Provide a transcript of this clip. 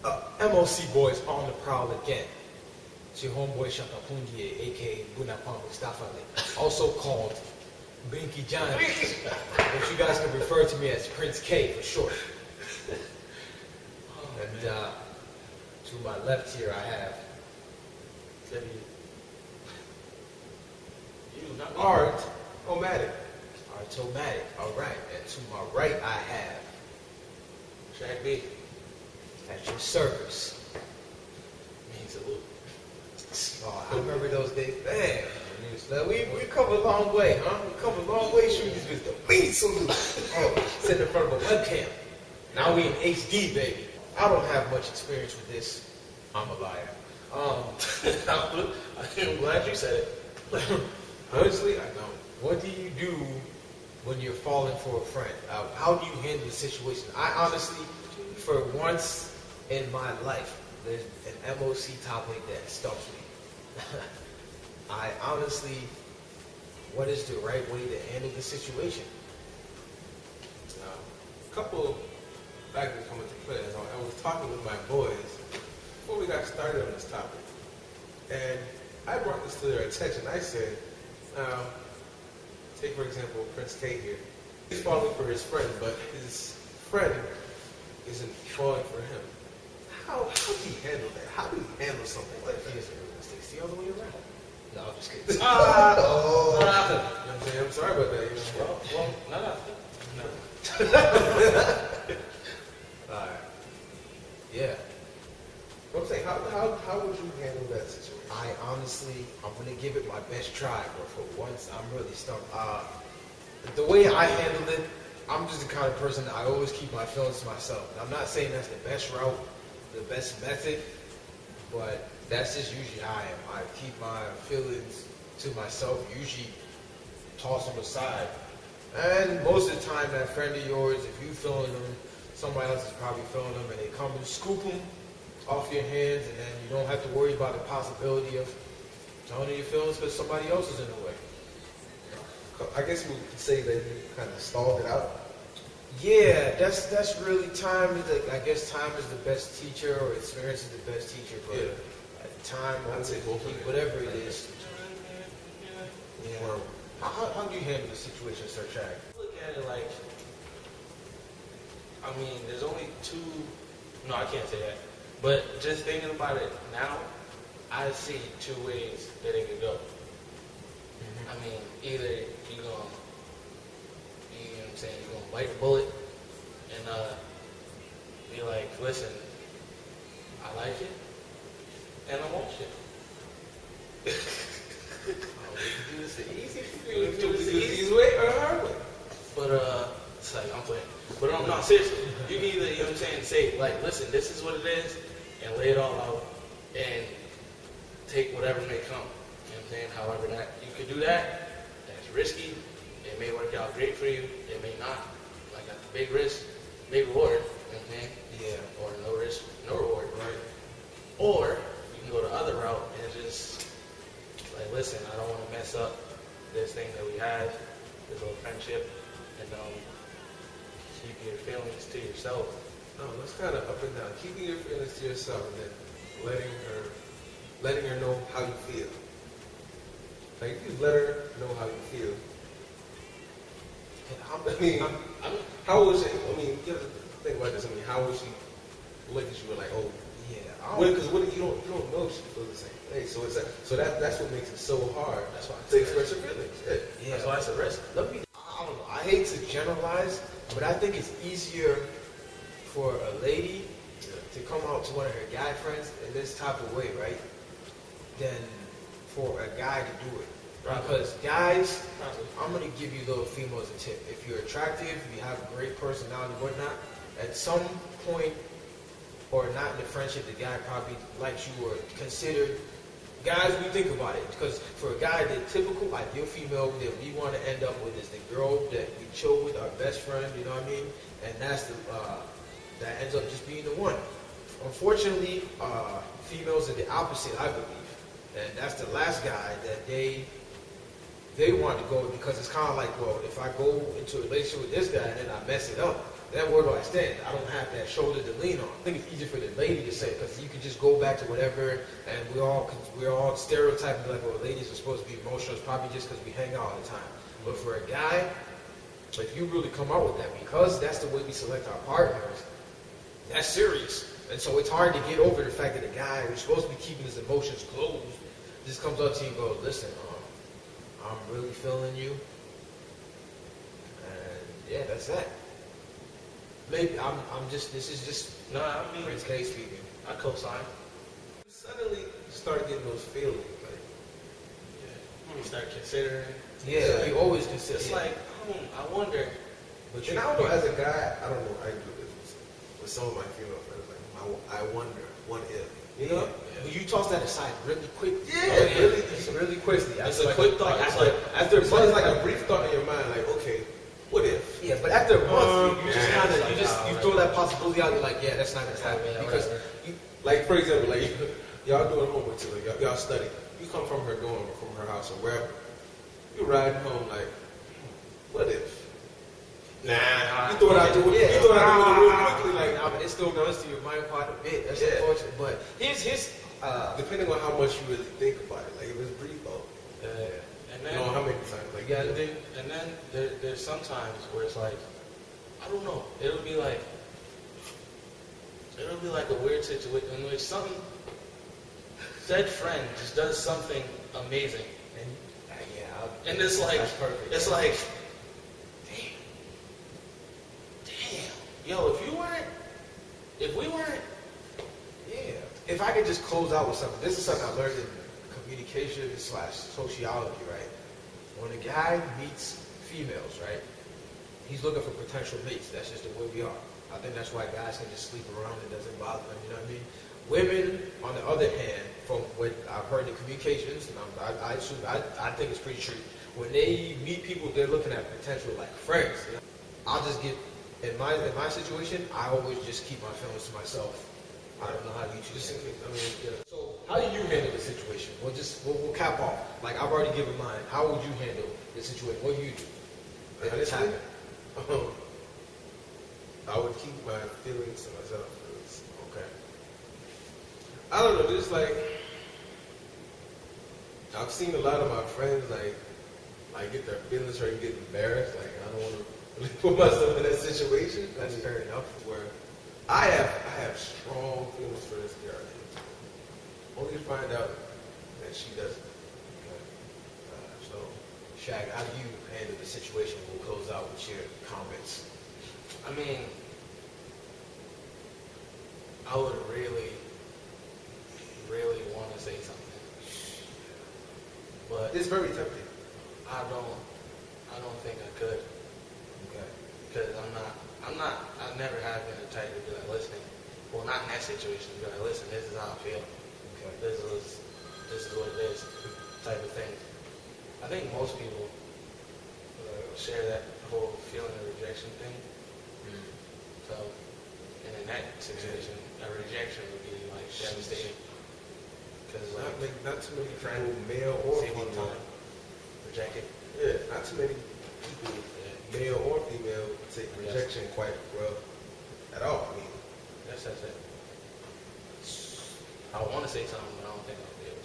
MOC boys on the prowl again. It's your homeboy Shakapungie, aka Bunapam Mustafale, also called Binky John, but you guys can refer to me as Prince K for short. And to my left here I have Art Omatic. Artomatic, alright. And to my right I have Track B. at your service. Means a little. Oh, I remember those days. Man, we come a long way, huh? We come a long way shooting this with the mean salute. Oh, sitting in front of a webcam. Now we in HD, baby. I don't have much experience with this. I'm a liar. I'm glad you said it. Honestly, I don't. What do you do when you're falling for a friend? How do you handle the situation? I honestly, for once in my life, there's an MOC topic that stumps me. I honestly, what is the right way to handle the situation? A couple factors come into play. I was talking with my boys before we got started on this topic, and I brought this to their attention. I said, take for example Prince K here. He's falling for his friend, but his friend isn't falling for him. How do you handle that? How do you handle something like that? It's the other way around. No, I'm just kidding. You know what I'm saying? I'm sorry about that. You know? No. Alright. Yeah. I'm saying, how would you handle that situation? I honestly, I'm gonna give it my best try, but for once, I'm really stumped. The way I handle it, I'm just the kind of person that I always keep my feelings to myself. And I'm not saying that's the best route, the best method, but that's just usually how I am. I keep my feelings to myself, usually toss them aside. And most of the time, that friend of yours, if you feeling them, somebody else is probably feeling them, and they come and scoop them off your hands, and then you don't have to worry about the possibility of telling your feelings because somebody else is in the way. I guess we could say that you kind of stalled it out. Yeah, that's really time. I guess time is the best teacher, or experience is the best teacher. But Yeah. at the time, I'd say both of them. whatever it is. Yeah. How do you handle the situation, Sir Chad? Look at it like, I mean, there's only two. No, I can't say that. But just thinking about it now, I see two ways that it could go. I mean, either you're gonna, you know what I'm saying, you're gonna bite the bullet and be like, listen, I like it, and I want you. We can do this the easy. You do this the easy way or the hard way. But it's like I'm playing. But I'm not seriously. You can either, you know what I'm saying, say like, listen, this is what it is, and lay it all out, and take whatever may come. You know what I'm saying? However that you could do that, that's risky. It may work out great for you. It may not. Like a big risk, big reward. You know what I'm saying? Yeah. Or no risk, no reward. Right. Or you can go the other route and just like, listen, I don't want to mess up this thing that we have, this little friendship, and keep your feelings to yourself. No, that's kind of up and down. Keeping your feelings to yourself and then letting her know how you feel. Like if you let her know how you feel. How was it? I mean, you have to think about this. I mean, how would she look at you and like, oh, Yeah. because you don't know if she feels the same way. So that's what makes it so hard. That's why I to said express your feelings. Yeah. That's why it's a risk. I don't know. I hate to generalize, but I think it's easier for a lady to come out to one of her guy friends in this type of way, right, than for a guy to do it. Right. Because guys, I'm going to give you little females a tip. If you're attractive, you have a great personality, whatnot, at some point or not in the friendship, the guy probably likes you or considered. Guys, we think about it, because for a guy, the typical ideal female that we want to end up with is the girl that we chill with, our best friend, you know what I mean? And that's that ends up just being the one. Unfortunately, females are the opposite, I believe. And that's the last guy that they they want to go because it's kind of like, well, if I go into a relationship with this guy and then I mess it up, then where do I stand? I don't have that shoulder to lean on. I think it's easier for the lady to say because you can just go back to whatever, and we're all stereotyping like, well, ladies are supposed to be emotional. It's probably just because we hang out all the time. But for a guy, if you really come out with that, because that's the way we select our partners, that's serious. And so it's hard to get over the fact that a guy who's supposed to be keeping his emotions closed just comes up to you and goes, listen, I'm really feeling you. And yeah, that's that. Maybe this is just No, I mean, Prince K speaking. I co-sign. Suddenly start getting those feelings. Like, You start considering. Yeah, you always consider. It's like, I wonder. but and I don't know, as a guy, I don't know, I do this with some of my female friends. Like, I wonder, what if? You know? But you toss that aside really quick. Yeah, really quickly. It's a quick thought. It's like after a month, it's like a brief thought in your mind. Like, okay, what if? Yeah, but after a month, you just yeah, kind of it's like, you throw that possibility out. You're like, yeah, that's not gonna happen because you, Like, for example, like y'all doing homework together, y'all study. You come from her dorm or from her house or wherever. You riding home like, what if? Nah, you throw it out the window. You throw it out the window real quickly. Like, nah, but it still goes to your mind quite a bit. That's Yeah. unfortunate. But here's depending on how much you really think about it. Like, if it's brief though. And You then, know how many times? Like, you gotta think. and then there's sometimes where it's like, I don't know. It'll be like a weird situation in which something, said friend just does something amazing, and it's like, that's perfect. it's like, damn, yo, if we weren't, Yeah. If I could just close out with something, this is something I learned in communication / sociology, right? When a guy meets females, right, he's looking for potential mates. That's just the way we are. I think that's why guys can just sleep around. It doesn't bother them, you know what I mean? Women, on the other hand, from what I've heard in communications, and I think it's pretty true, when they meet people, they're looking at potential like friends. You know? I'll just get, in my situation, I always just keep my feelings to myself. I don't know how you choose. So how do you handle the situation? We'll cap off. Like I've already given mine. How would you handle the situation? What do you do? If it's Honestly, happened? I would keep my feelings to myself. Okay. I don't know, just like I've seen a lot of my friends like get their feelings hurt and get embarrassed. Like I don't want to really put myself in that situation. That's fair enough. Where I have strong feelings for this girl. Only to find out that she doesn't. Okay. So, Shaq, how do you handle the situation? We'll close out with your comments. I mean, I would really, really want to say something, but It's very tempting. I don't think I could, Okay. because I never have been the type to be like, listening. Well, not in that situation. Be like, listen, this is how I feel. Okay. This is what it is, type of thing. I think most people share that whole feeling of rejection thing. So, and in that situation, a rejection would be like devastating. Because Not too many people, male or say one female. time, rejected. Yeah, not too many people, male or female, take rejection quite well at all. I mean, That's it. I want to say something, but I don't think I'll be able